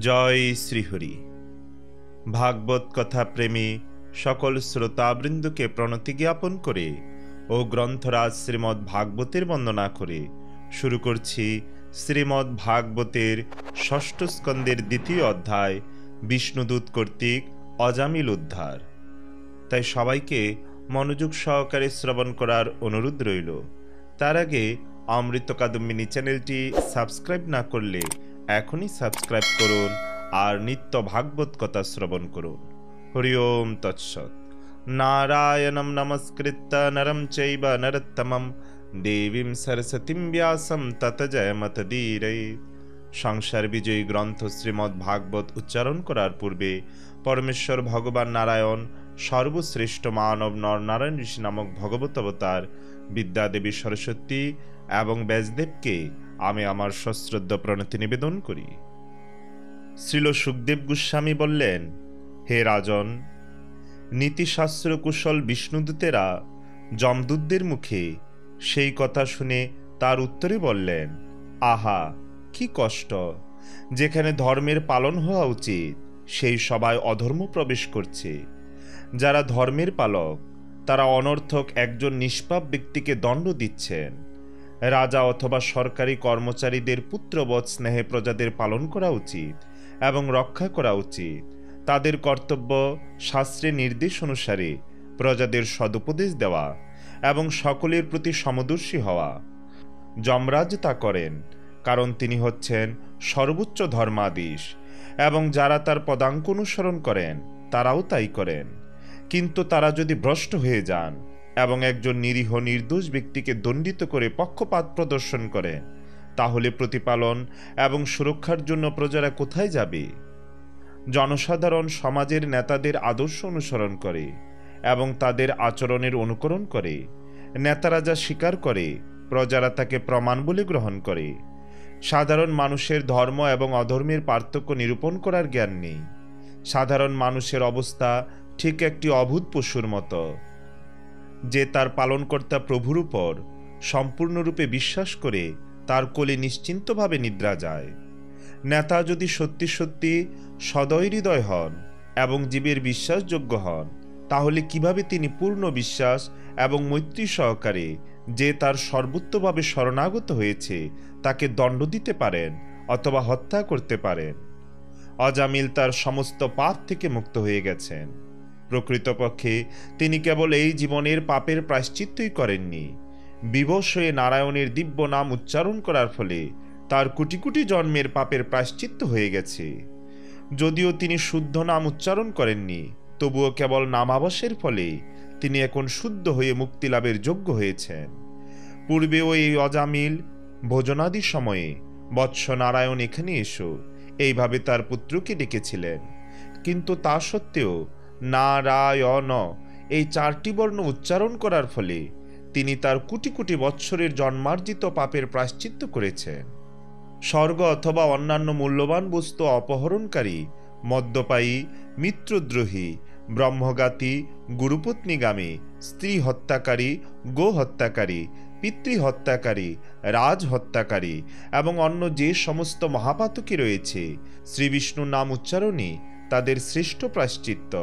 জয় শ্রীহরি। ভাগবত কথা প্রেমী সকল শ্রোতাবৃন্দকে প্রণতি জ্ঞাপন করে ও গ্রন্থরাজ শ্রীমদ্ ভাগবতের বন্দনা করে শুরু করছি শ্রীমদ্ ভাগবতের ষষ্ঠ স্কন্দের দ্বিতীয় অধ্যায় বিষ্ণুদূত কর্তৃক অজামিল উদ্ধার। তাই সবাইকে মনোযোগ সহকারে শ্রবণ করার অনুরোধ রইল। তার আগে অমৃত কাদম্বিনী চ্যানেলটি সাবস্ক্রাইব না করলে এখনই সাবস্ক্রাইব করুন আর নিত্য ভাগবত কথা শ্রবণ করুন। হরি ওম তৎসৎ। নারায়ণম নমস্কৃত্য নরম চৈব নরোত্তমম দেবীম সরস্বতীম ব্যাসম তত জয়মতদীরয়েৎ। সংসার বিজয়ী গ্রন্থ শ্রীমদ্ ভাগবত উচ্চারণ করার পূর্বে পরমেশ্বর ভগবান নারায়ণ সর্বশ্রেষ্ঠ মানব নরনারায়ণ ঋষি নামক ভগবত অবতার বিদ্যাদেবী সরস্বতী এবং ব্যাসদেবকে আমি আমার সশ্রদ্ধ প্রণতি নিবেদন করি। শ্রীল সুখদেব গোস্বামী বললেন, হে রাজন, নীতিশাস্ত্র কুশল বিষ্ণুদূতেরা যমদূতদের মুখে সেই কথা শুনে তার উত্তরে বললেন, আহা কি কষ্ট! যেখানে ধর্মের পালন হওয়া উচিত সেই সভায় অধর্ম প্রবেশ করছে। যারা ধর্মের পালক তারা অনর্থক একজন নিষ্পাপ ব্যক্তিকে দণ্ড দিচ্ছেন। রাজা অথবা সরকারি কর্মচারীদের পুত্রবৎ স্নেহে প্রজাদের পালন করা উচিত এবং রক্ষা করা উচিত। তাদের কর্তব্য শাস্ত্রের নির্দেশ অনুসারে প্রজাদের সদুপদেশ দেওয়া এবং সকলের প্রতি সমদর্শী হওয়া। যমরাজ তা করেন, কারণ তিনি হচ্ছেন সর্বোচ্চ ধর্মাধীশ এবং যারা তার পদাঙ্ক অনুসরণ করেন তারাও তাই করেন। কিন্তু তারা যদি ভ্রষ্ট হয়ে যান এবং একজন নিরীহ নির্দোষ ব্যক্তিকে দণ্ডিত করে পক্ষপাত প্রদর্শন করে, তাহলে প্রতিপালন এবং সুরক্ষার জন্য প্রজারা কোথায় যাবে? জনসাধারণ সমাজের নেতাদের আদর্শ অনুসরণ করে এবং তাদের আচরণের অনুকরণ করে। নেতারা যা স্বীকার করে প্রজারা তাকে প্রমাণ বলে গ্রহণ করে। সাধারণ মানুষের ধর্ম এবং অধর্মের পার্থক্য নিরূপণ করার জ্ঞান নেই। সাধারণ মানুষের অবস্থা ঠিক একটি অভূত পশুর মতো, যে তার পালনকর্তা প্রভুর উপর সম্পূর্ণরূপে বিশ্বাস করে তার কোলে নিশ্চিন্তভাবে নিদ্রা যায়। নেতা যদি সত্যি সত্যি সদয় হৃদয় হন এবং জীবের বিশ্বাসযোগ্য হন, তাহলে কিভাবে তিনি পূর্ণ বিশ্বাস এবং মৈত্রী সহকারে যে তার সর্বোত্তভাবে শরণাগত হয়েছে তাকে দণ্ড দিতে পারেন অথবা হত্যা করতে পারেন? অজামিল তার সমস্ত পাপ থেকে মুক্ত হয়ে গেছেন। প্রকৃতপক্ষে তিনি কেবল এই জীবনের পাপের প্রায়শ্চিত্তই করেননি, বিবশ হয়ে নারায়ণের দিব্য নাম উচ্চারণ করার ফলে তার কোটি কোটি জন্মের পাপের প্রায়শ্চিত্ত হয়ে গেছে। যদিও তিনি শুদ্ধ নাম উচ্চারণ করেননি, তবুও কেবল নামাবাসের ফলে তিনি এখন শুদ্ধ হয়ে মুক্তি লাভের যোগ্য হয়েছেন। পূর্বেও এই অজামিল ভোজনাদি সময়ে বৎস নারায়ণ এখানে এসো এইভাবে তার পুত্রকে ডেকেছিলেন, কিন্তু তা সত্ত্বেও নারায়ণ এই চারটি বর্ণ উচ্চারণ করার ফলে তিনি তার কোটি কোটি বৎসরের জন্মার্জিত পাপের প্রায়শ্চিত্ত করেছেন। স্বর্গ অথবা অন্যান্য মূল্যবান বস্তু অপহরণকারী, মদ্যপায়ী, মিত্রদ্রোহী, ব্রহ্মঘাতী, গুরুপত্নীগামী, স্ত্রী হত্যাকারী, গো হত্যাকারী, পিতৃহত্যাকারী, রাজ হত্যাকারী এবং অন্য যে সমস্ত মহাপাতকী রয়েছে, শ্রীবিষ্ণুর নাম উচ্চারণই তাদের শ্রেষ্ঠ প্রায়শ্চিত্ত।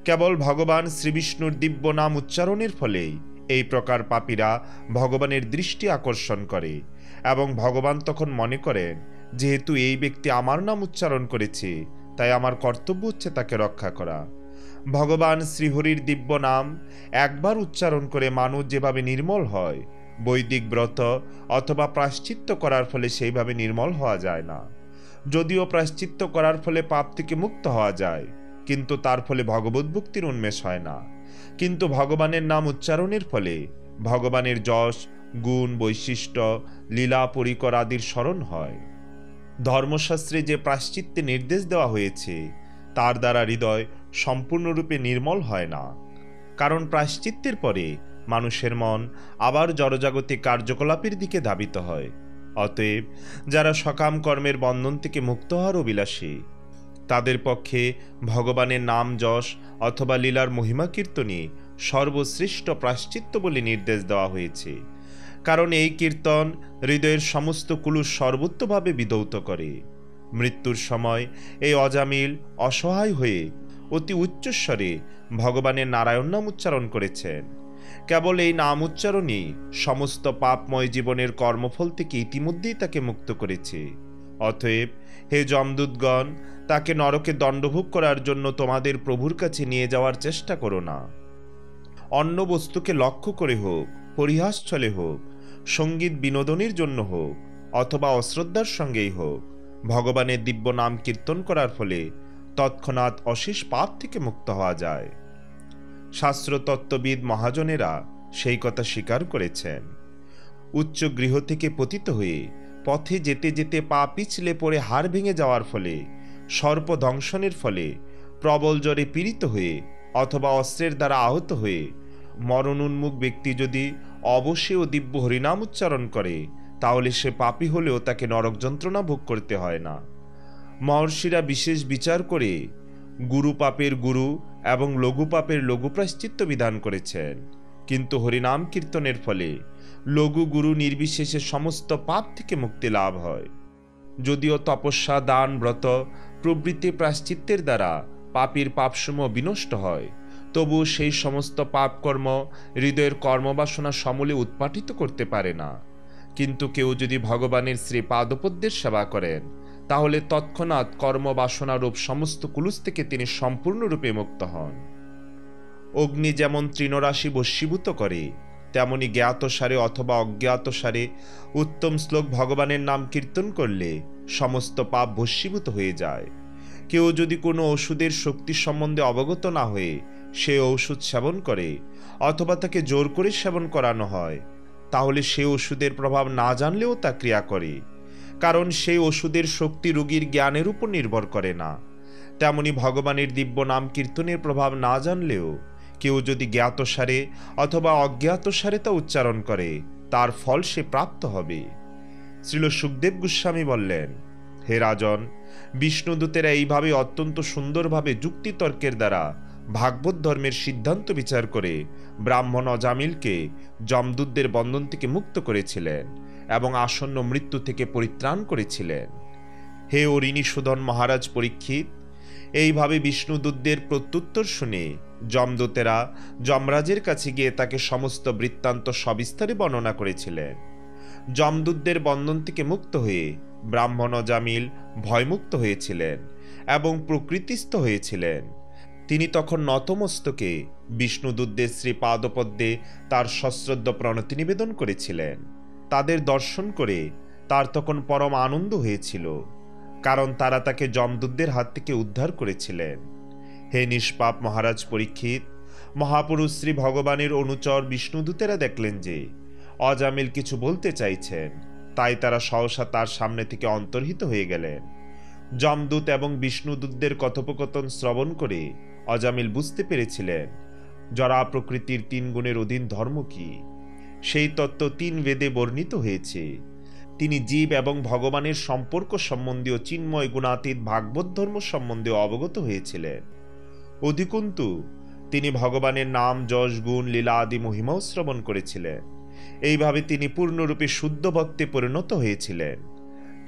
কেবল ভগবান শ্রীবিষ্ণুর দিব্য নাম উচ্চারণের ফলেই এই প্রকার পাপীরা ভগবানের দৃষ্টি আকর্ষণ করে এবং ভগবান তখন মনে করেন, যেহেতু এই ব্যক্তি আমার নাম উচ্চারণ করেছে, তাই আমার কর্তব্য হচ্ছে তাকে রক্ষা করা। ভগবান শ্রীহরির দিব্য নাম একবার উচ্চারণ করে মানুষ যেভাবে নির্মল হয়, বৈদিক ব্রত অথবা প্রায়শ্চিত্ত করার ফলে সেইভাবে নির্মল হওয়া যায় না। যদিও প্রায়শ্চিত্ত করার ফলে পাপ থেকে মুক্ত হওয়া যায়, কিন্তু তার ফলে ভগবত ভক্তির উন্মেষ হয় না। কিন্তু ভগবানের নাম উচ্চারণের ফলে ভগবানের যশ, গুণ, বৈশিষ্ট্য, লীলা পরিকর আদির স্মরণ হয়। ধর্মশাস্ত্রে যে প্রায়শ্চিত্তে নির্দেশ দেওয়া হয়েছে তার দ্বারা হৃদয় সম্পূর্ণরূপে নির্মল হয় না, কারণ প্রায়শ্চিত্তের পরে মানুষের মন আবার জড়জাগতিক কার্যকলাপের দিকে ধাবিত হয়। অতএব যারা সকাম কর্মের বন্ধন থেকে মুক্ত হওয়ার অভিলাষী, তাদের পক্ষে ভগবানের নাম যশ অথবা লীলার মহিমা কীর্তনই সর্বশ্রেষ্ঠ প্রায়শ্চিত্ত বলে নির্দেশ দেওয়া হয়েছে। কারণ এই কীর্তন হৃদয়ের সমস্ত কুলুষ সর্বোত্তভাবে বিধৌত করে। মৃত্যুর সময় এই অজামিল অসহায় হয়ে অতি উচ্চস্বরে ভগবানের নারায়ণ নাম উচ্চারণ করেছেন। কেবল এই নাম উচ্চারণই সমস্ত পাপময় জীবনের কর্মফল থেকে ইতিমধ্যেই তাকে মুক্ত করেছে। অতএব হে যমদূতগণ, তাকে নরকে দণ্ডভোগ করার জন্য তোমাদের প্রভুর কাছে নিয়ে যাওয়ার চেষ্টা করো না। অন্য বস্তুকে লক্ষ্য করে হোক, পরিহাস ছলে হোক, সঙ্গীত বিনোদনের জন্য হোক, অথবা অশ্রদ্ধার সঙ্গেই হোক, ভগবানের দিব্য নাম কীর্তন করার ফলে তৎক্ষণাৎ অশেষ পাপ থেকে মুক্ত হওয়া যায়। শাস্ত্রতত্ত্ববিদ মহাজনেরা সেই কথা স্বীকার করেছেন। উচ্চ গৃহ থেকে পতিত হয়ে পথে যেতে যেতে পা পিছলে পড়ে হাড় ভেঙে যাওয়ার ফলে, সর্প দংশনের ফলে, প্রবল জ্বরে পীড়িত হয়ে অথবা অস্ত্রের দ্বারা আহত হয়ে মরণোন্মুখ ব্যক্তি যদি অবশ্যই ও দিব্য হরিনাম উচ্চারণ করে, তাহলে সে পাপী হলেও তাকে নরক যন্ত্রণা ভোগ করতে হয় না। মহর্ষিরা বিশেষ বিচার করে গুরু পাপের গুরু এবং লঘু পাপের লঘু প্রায়শ্চিত্ত বিধান করেছেন, কিন্তু হরিনাম কীর্তনের ফলে লঘু গুরু নির্বিশেষে সমস্ত পাপ থেকে মুক্তি লাভ হয়। যদিও তপস্যা, দান, ব্রত প্রভৃতি প্রায়শ্চিত্তের দ্বারা পাপীর পাপসমূহ বিনষ্ট হয়, তবু সেই সমস্ত পাপকর্ম হৃদয়ের কর্মবাসনা সমূলে উৎপাটিত করতে পারে না। কিন্তু কেউ যদি ভগবানের শ্রী পাদপদ্মের সেবা করেন, তাহলে তৎক্ষণাৎ কর্মবাসনারূপ সমস্ত কুলুষ থেকে তিনি সম্পূর্ণরূপে মুক্ত হন। অগ্নি যেমন তৃণরাশি বশীভূত করে, তেমনি জ্ঞাতসারে অথবা অজ্ঞাতসারে উত্তম শ্লোক ভগবানের নাম কীর্তন করলে সমস্ত পাপ ভস্মীভূত হয়ে যায়। কেউ যদি কোনো ওষুধের শক্তি সম্বন্ধে অবগত না হয়ে সে ঔষধ সেবন করে, অথবা তাকে জোর করে সেবন করানো হয়, তাহলে সে ওষুধের প্রভাব না জানলেও তা ক্রিয়া করে, কারণ সেই ওষুধের শক্তি রোগীর জ্ঞানের উপর নির্ভর করে না। তেমনি ভগবানের দিব্য নাম কীর্তনের প্রভাব না জানলেও কেউ যদি জ্ঞাতসারে অথবা অজ্ঞাতসারে তা উচ্চারণ করে, তার ফল সে প্রাপ্ত হবে। শ্রীল সুখদেব গোস্বামী বললেন, হে রাজন, বিষ্ণুদূতেরা এইভাবে অত্যন্ত সুন্দরভাবে যুক্তিতর্কের দ্বারা ভাগবত ধর্মের সিদ্ধান্ত বিচার করে ব্রাহ্মণ অজামিলকে যমদূতদের বন্ধন থেকে মুক্ত করেছিলেন এবং আসন্ন মৃত্যু থেকে পরিত্রাণ করেছিলেন। হে অরিণীসূদন মহারাজ পরীক্ষিত, এইভাবে বিষ্ণুদূতদের প্রত্যুত্তর শুনে যমদূতেরা যমরাজের কাছে গিয়ে তাকে সমস্ত বৃত্তান্ত সবিস্তারে বর্ণনা করেছিলেন। যমদূতদের বন্ধন থেকে মুক্ত হয়ে ব্রাহ্মণ অজামিল ভয়মুক্ত হয়েছিলেন এবং প্রকৃতিস্থ হয়েছিলেন। তিনি তখন নতমস্তকে বিষ্ণুদূতদের শ্রী পাদপদ্মে তার সশ্রদ্ধ প্রণতি নিবেদন করেছিলেন। তাদের দর্শন করে তার তখন পরম আনন্দ হয়েছিল, কারণ তারা তাকে যমদূতদের হাত থেকে উদ্ধার করেছিলেন। হে নিষ্পাপ মহারাজ পরীক্ষিত, মহাপুরুষ শ্রী ভগবানের অনুচর বিষ্ণুদূতেরা দেখলেন যে অজামিল কিছু বলতে চাইছেন, তাই তারা সহসা তার সামনে থেকে অন্তর্হিত হয়ে গেলেন। যমদূত এবং বিষ্ণুদূতদের কথোপকথন শ্রবণ করে অজামিল বুঝতে পেরেছিলেন জরা প্রকৃতির 3 গুণের অধীন ধর্ম কি। সেই তত্ত্ব 3 বেদে বর্ণিত হয়েছে। তিনি জীব এবং ভগবানের সম্পর্ক সম্বন্ধীয় চিন্ময় গুণাতীত ভাগবত ধর্ম সম্বন্ধে অবগত হয়েছিলেন। অধিকন্তু তিনি ভগবানের নাম, যশ, গুণ, লীলা আদি মহিমাও শ্রবণ করেছিলেন। এইভাবে তিনি পূর্ণরূপে শুদ্ধ ভক্তে পরিণত হয়েছিলেন।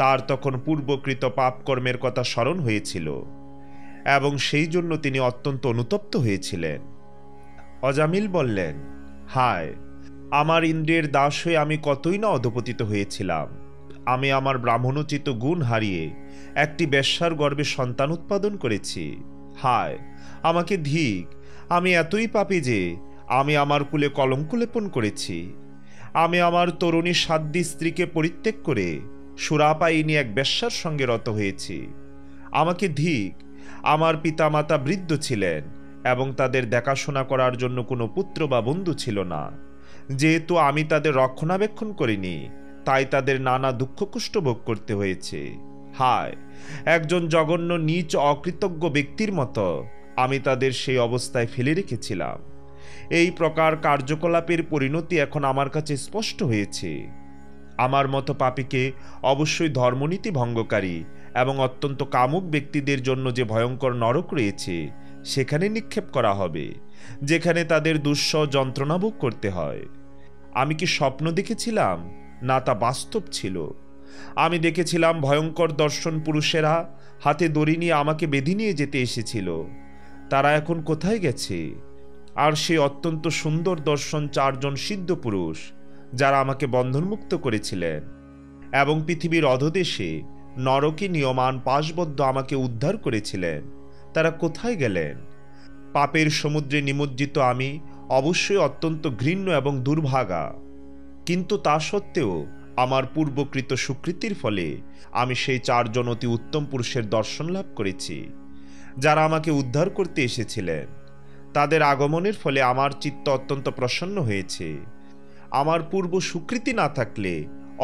তার তখন পূর্বকৃত পাপকর্মের কথা স্মরণ হয়েছিল এবং সেই জন্য তিনি অত্যন্ত অনুতপ্ত হয়েছিলেন। অজামিল বললেন, হায়, আমার ইন্দ্রিয়ের দাস হয়ে আমি কতই না অধপতিত হয়েছিলাম। আমি আমার ব্রাহ্মণোচিত গুণ হারিয়ে একটি বেশ্যার গর্ভে সন্তান উৎপাদন করেছি। হায়, আমাকে ধিক, আমি এতই পাপী যে আমি আমার কুলে কলঙ্ক লেপন করেছি। আমি আমার তরুণী সাধ্বী স্ত্রীকে পরিত্যাগ করে সুরাপায়িনী এক বেশ্যার সঙ্গে রত হয়েছি। আমাকে ধিক, আমার পিতামাতা বৃদ্ধ ছিলেন এবং তাদের দেখাশোনা করার জন্য কোনো পুত্র বা বন্ধু ছিল না। যেহেতু আমি তাদের রক্ষণাবেক্ষণ করিনি, তাই তাদের নানা দুঃখ কষ্ট ভোগ করতে হয়েছে। হায়, একজন জঘন্য নীচ অকৃতজ্ঞ ব্যক্তির মতো আমি তাদের সেই অবস্থায় ফেলে রেখেছিলাম। এই প্রকার কার্যকলাপের পরিণতি এখন আমার কাছে স্পষ্ট হয়েছে। আমার মতো পাপীকে অবশ্যই ধর্মনীতি ভঙ্গকারী এবং অত্যন্ত কামুক ব্যক্তিদের জন্য যে ভয়ঙ্কর নরক রয়েছে সেখানে নিক্ষেপ করা হবে, যেখানে তাদের দুঃসহ যন্ত্রণা ভোগ করতে হয়। আমি কি স্বপ্ন দেখেছিলাম, না তা বাস্তব ছিল? আমি দেখেছিলাম ভয়ঙ্কর দর্শন পুরুষেরা হাতে দড়ি নিয়ে আমাকে বেঁধে নিয়ে যেতে এসেছিল। তারা এখন কোথায় গেছে? আর সে অত্যন্ত সুন্দর দর্শন 4 জন সিদ্ধ পুরুষ, যারা আমাকে বন্ধনমুক্ত করেছিলেন এবং পৃথিবীর অধোদেশে নরকে নিয়মান পাশবদ্ধ আমাকে উদ্ধার করেছিলেন, তারা কোথায় গেলেন? পাপের সমুদ্রে নিমজ্জিত আমি অবশ্যই অত্যন্ত ঘৃণ্য এবং দুর্ভাগা, কিন্তু তা সত্ত্বেও আমার পূর্বকৃত সুকৃতির ফলে আমি সেই 4 জন অতি উত্তম পুরুষের দর্শন লাভ করেছি, যারা আমাকে উদ্ধার করতে এসেছিলেন। তাদের আগমনের ফলে আমার চিত্ত অত্যন্ত প্রসন্ন হয়েছে। আমার পূর্ব সুকৃতি না থাকলে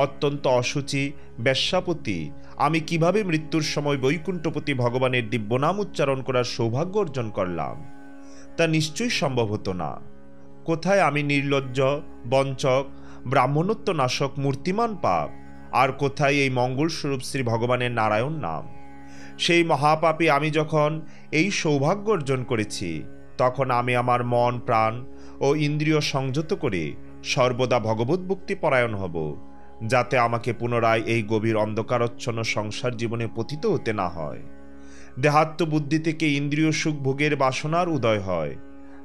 অত্যন্ত অসুচি বেশ্যাপতি আমি কিভাবে মৃত্যুর সময় বৈকুণ্ঠপতি ভগবানের দিব্যনাম উচ্চারণ করার সৌভাগ্য অর্জন করলাম, তা নিশ্চয়ই সম্ভব হতো না। কোথায় আমি নির্লজ্জ, বঞ্চক, ব্রাহ্মণত্ব নাশক মূর্তিমান পাপ, আর কোথায় এই মঙ্গলস্বরূপ শ্রী ভগবানের নারায়ণ নাম? সেই মহাপাপী আমি যখন এই সৌভাগ্য অর্জন করেছি, তখন আমি আমার মন, প্রাণ ও ইন্দ্রিয় সংযত করে সর্বদা ভগবত ভক্তি পরায়ণ হব, যাতে আমাকে পুনরায় এই গভীর অন্ধকারচ্ছন্ন সংসার জীবনে পতিত হতে না হয়। দেহাত্ম বুদ্ধি থেকে ইন্দ্রিয় সুখ ভোগের বাসনার উদয় হয়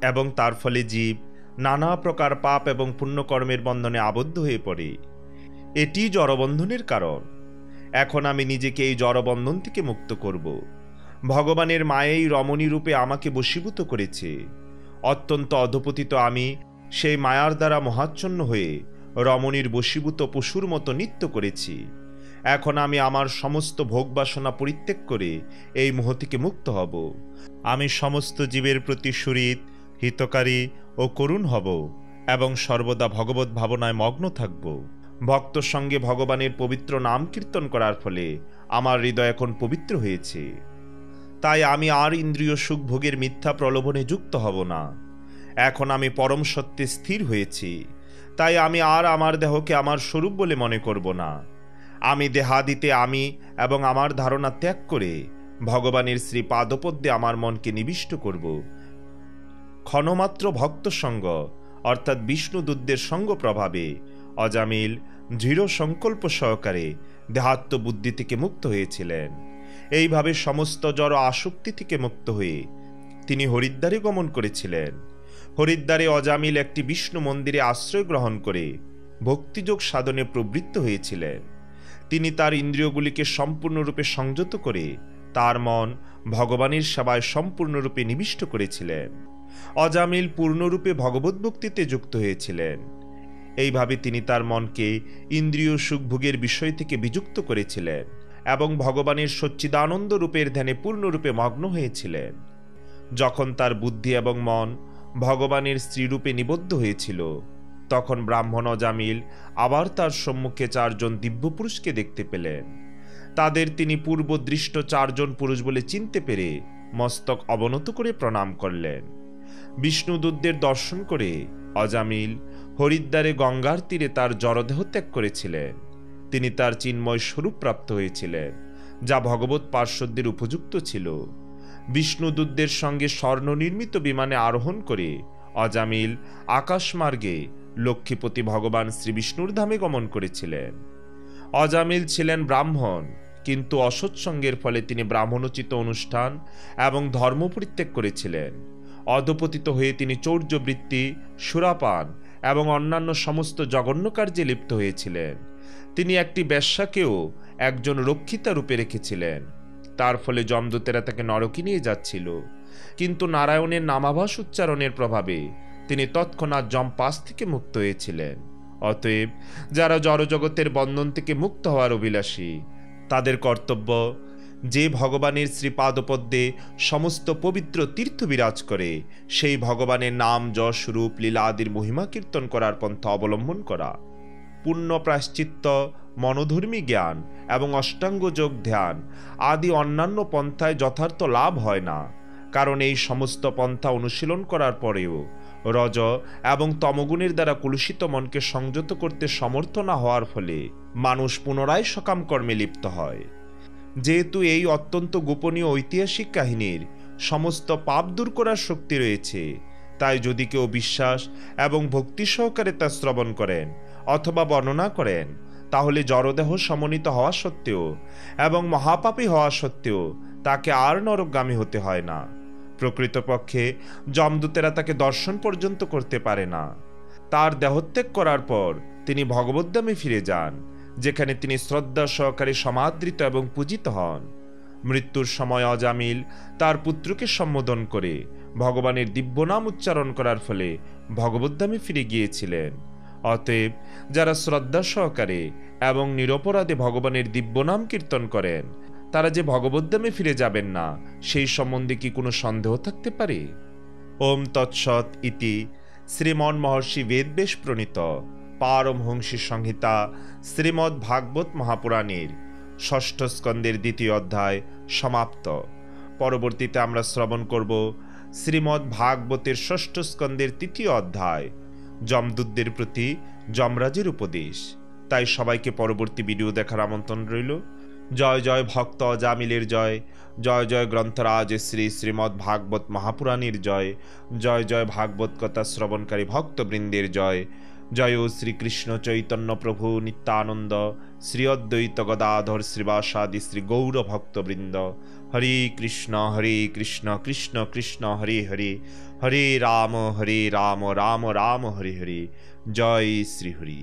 এবং তার ফলে জীব নানা প্রকার পাপ এবং পুণ্যকর্মের বন্ধনে আবদ্ধ হয়ে পড়ে। এটি জড়বন্ধনের কারণ। এখন আমি নিজেকে এই জড়বন্ধন থেকে মুক্ত করব। ভগবানের মায়েই রমণী রূপে আমাকে বশীভূত করেছে। অত্যন্ত অধপতিত আমি সেই মায়ার দ্বারা মহাচ্ছন্ন হয়ে রমণীর বশীভূত পশুর মতো নৃত্য করেছি। এখন আমি আমার সমস্ত ভোগ বাসনা পরিত্যাগ করে এই মোহ থেকে মুক্ত হব। আমি সমস্ত জীবের প্রতি সুহৃদ, হিতকারী ও করুণ হব এবং সর্বদা ভগবত ভাবনায় মগ্ন থাকব। ভক্ত সঙ্গে ভগবানের পবিত্র নাম কীর্তন করার ফলে আমার হৃদয় এখন পবিত্র হয়েছে। তাই আমি আর ইন্দ্রিয় সুখ ভোগের মিথ্যা প্রলোভনে যুক্ত হব না। এখন আমি পরম সত্যে স্থির হয়েছি। তাই আমি আর আমার দেহকে আমার স্বরূপ বলে মনে করব না। আমি দেহাদিতে আমি এবং আমার ধারণা ত্যাগ করে ভগবানের শ্রী পাদপদ্মে আমার মনকে নিবিষ্ট করব। ক্ষণমাত্র ভক্ত সঙ্গ অর্থাৎ বিষ্ণুদূতদের সঙ্গ প্রভাবে অজামিল দৃঢ় সংকল্প সহকারে দেহাত্ম বুদ্ধি থেকে মুক্ত হয়েছিলেন। এইভাবে সমস্ত জড় আসক্তি থেকে মুক্ত হয়ে তিনি হরিদ্বারে গমন করেছিলেন। হরিদ্বারে অজামিল একটি বিষ্ণু মন্দিরে আশ্রয় গ্রহণ করে ভক্তিযোগ সাধনে প্রবৃত্ত হয়েছিলেন। তিনি তার ইন্দ্রিয়গুলিকে সম্পূর্ণরূপে সংযত করে তার মন ভগবানের সেবায় সম্পূর্ণরূপে নিবিষ্ট করেছিলেন। অজামিল পূর্ণরূপে ভগবত ভক্তিতে যুক্ত হয়েছিলেন। এইভাবে তিনি তার মনকে ইন্দ্রিয় সুখভোগের বিষয় থেকে বিযুক্ত করেছিলেন এবং ভগবানের সচ্চিদানন্দ রূপের ধ্যানে পূর্ণরূপে মগ্ন হয়েছিলেন। যখন তার বুদ্ধি এবং মন ভগবানের স্ত্রীরূপে নিবদ্ধ হয়েছিল, তখন ব্রাহ্মণ অজামিল আবার তার সম্মুখে 4 জন দিব্য পুরুষকে দেখতে পেলেন। তাদের তিনি পূর্বদৃষ্ট 4 জন পুরুষ বলে চিনতে পেরে মস্তক অবনত করে প্রণাম করলেন। বিষ্ণুদূতদের দর্শন করে অজামিল হরিদ্বারে গঙ্গার তীরে তার জড়দেহ ত্যাগ করেছিলেন। তিনি তার চিন্ময় স্বরূপ প্রাপ্ত হয়েছিলেন, যা ভগবত পার্শ্বদের উপযুক্ত ছিল। বিষ্ণুদূতদের সঙ্গে স্বর্ণ নির্মিত বিমানে আরোহণ করে অজামিল আকাশমার্গে লক্ষ্মীপতি ভগবান শ্রী বিষ্ণুর ধামে গমন করেছিলেন। অজামিল ছিলেন ব্রাহ্মণ, কিন্তু অসৎসঙ্গের ফলে তিনি ব্রাহ্মণোচিত অনুষ্ঠান এবং ধর্ম পরিত্যাগ করেছিলেন। অধপতিত হয়ে তিনি চৌর্যবৃত্তি, সুরাপান এবং অন্যান্য সমস্ত জঘন্য কার্যে লিপ্ত হয়েছিলেন। তিনি একটি বেশ্যাকেও একজন রক্ষিতা রূপে রেখেছিলেন। তার ফলে যমদূতেরা তাকে নরকে নিয়ে যাচ্ছিল, কিন্তু নারায়ণের নামাভাস উচ্চারণের প্রভাবে তিনি তৎক্ষণাৎ যমপাশ থেকে মুক্ত হয়েছিলেন। অতএব যারা জড়জগতের বন্ধন থেকে মুক্ত হওয়ার অভিলাষী, তাদের কর্তব্য যে ভগবানের শ্রীপাদপদ্মে সমস্ত পবিত্র তীর্থ বিরাজ করে সেই ভগবানের নাম, যশ, রূপ, লীলা আদির মহিমা কীর্তন করার পন্থা অবলম্বন করা। পুণ্য প্রায়শ্চিত্ত, মনোধর্মী জ্ঞান এবং অষ্টাঙ্গ যোগ ধ্যান আদি অন্যান্য পন্থায় যথার্থ লাভ হয় না, কারণ এই সমস্ত পন্থা অনুশীলন করার পরেও রজ এবং তমগুণের দ্বারা কলুষিত মনকে সংযত করতে সমর্থ না হওয়ার ফলে মানুষ পুনরায় সকাম কর্মে লিপ্ত হয়। যেহেতু এই অত্যন্ত গোপনীয় ঐতিহাসিক কাহিনীর সমস্ত পাপ দূর করার শক্তি রয়েছে, তাই যদি কেউ বিশ্বাস এবং ভক্তি সহকারে তা শ্রবণ করেন অথবা বর্ণনা করেন, তাহলে জড়দেহ সমন্বিত হওয়া সত্ত্বেও এবং মহাপাপী হওয়া সত্ত্বেও তাকে আর নরকগামী হতে হয় না। প্রকৃতপক্ষে যমদূতেরা তাকে দর্শন পর্যন্ত করতে পারে না। তার দেহত্যাগ করার পর তিনি ভগবদ্ধামে ফিরে যান, যেখানে তিনি শ্রদ্ধা সহকারে সমাদৃত এবং পূজিত হন। মৃত্যুর সময় অজামিল তার পুত্রকে সম্বোধন করে ভগবানের দিব্য নাম উচ্চারণ করার ফলে ভগবদ্ধামে ফিরে গিয়েছিলেন। অতএব যারা শ্রদ্ধা সহকারে এবং নিরপরাধে ভগবানের দিব্য নাম কীর্তন করেন, তারা যে ভগবদ্ধামে ফিরে যাবেন না, সেই সম্বন্ধে কি কোনো সন্দেহ থাকতে পারে? ওম তৎসৎ ইতি শ্রীমন্ মহর্ষি বেদবেশ প্রণীত পারমহংসী সংহিতা শ্রীমদ্ ভাগবত মহাপুরাণের ষষ্ঠ স্কন্দের দ্বিতীয় অধ্যায় সমাপ্ত। পরবর্তীতে আমরা শ্রবণ করব শ্রীমদ্ ভাগবতের ষষ্ঠ স্কন্দের তৃতীয় অধ্যায়, যমদূতদের প্রতি যমরাজের উপদেশ। তাই সবাইকে পরবর্তী ভিডিও দেখার আমন্ত্রণ রইল। জয় জয় ভক্ত অজামিলের জয়, জয় জয় গ্রন্থরাজ শ্রী শ্রীমদ্ ভাগবত মহাপুরাণের জয়, জয় জয় ভাগবত কথা শ্রবণকারী ভক্তবৃন্দের জয়। জয় শ্রীকৃষ্ণ চৈতন্য প্রভু নিত্যানন্দ শ্রী অদ্বৈত গদাধর শ্রীবাসাদি শ্রী গৌর ভক্তবৃন্দ। হরে কৃষ্ণ কৃষ্ণ কৃষ্ণ হরে হরে, হরে রাম রাম রাম হরে হরে। জয় শ্রী হরি।